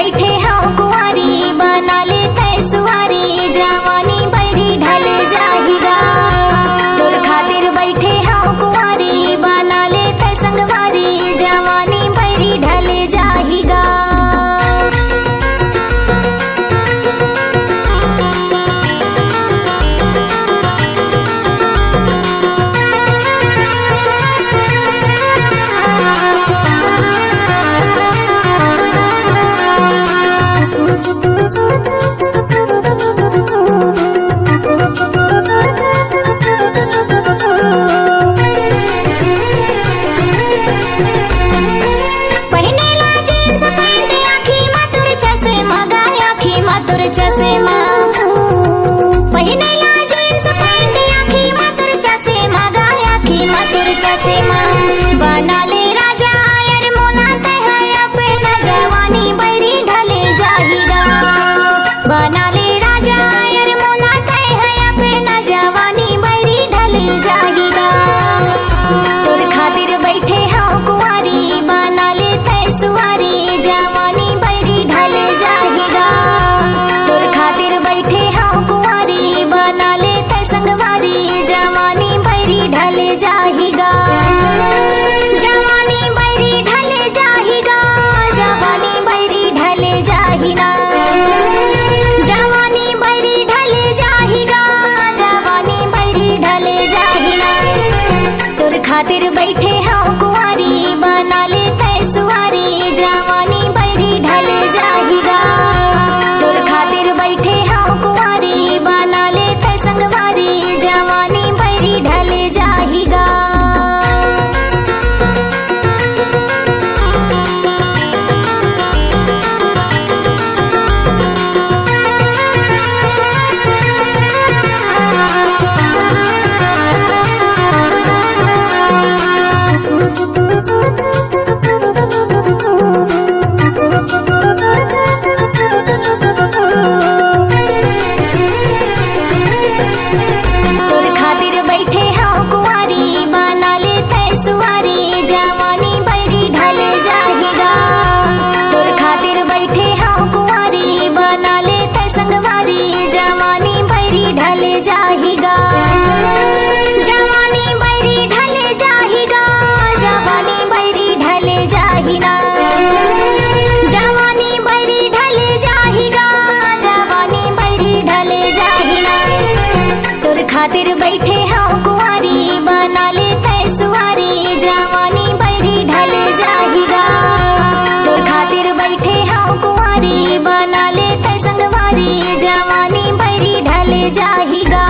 बैठे हाँ कुंवारी बना लेते सुवारी जवानी बैरी ढल जाहिगा। तोर खातिर बैठे हाँ कुंवारी बना लेते संगवारी जवानी बैरी ढल जाहिगा। चश्मा पहिनेला जीन्स पैंट आखी मातुर चश्मा गाय आखी मातुर चश्मा बना ले राजा यार मोला ते है अपना जवानी बैरी ढले जाहिगा। बना ले राजा यार मोला ते है अपना जवानी बैरी ढले जाहिगा। तोर खातिर बैठे हाँ कुंवारी बना लेते सुवारी जवानी बैरी ढले जाहिगा। बैठे हाँ कुंवारी बना लेते संगवारी जवानी बैरी ढल जाहिगा। जवानी बैरी ढल जाहिगा। जवानी बैरी ढल जाहिगा। जवानी बैरी ढल जाहिगा। जवानी बैरी ढल जाहिगा। तोर खातिर बैठे हाँ कुंवारी बना लेते सुवारी जवानी बैरी ढल जाहिगा। तोर खातिर बैठे हाँ कुंवारी बना लेते संगवारी जवानी बैरी ढल जाहिगा। बैठे हाँ कुंवारी बना लेते सुवारी जवानी बैरी ढल जाहिगा। तोर खातिर बैठे हाँ कुंवारी बना लेते संगवारी जवानी बैरी ढल जाहिगा। जवानी बैरी ढल जाहिगा। जवानी बैरी ढल जाहिगा। जवानी बैरी ढल जाहिगा। जवानी बैरी ढल जाहिगा। तोर खातिर बैठे हाँ कुंवारी बना लेते सुवारी जवानी बैरी ढल जाहिगा। तोर खातिर बैठे हाँ कुंवारी बना लेते संगवारी जवानी बैरी ढल जाहिगा।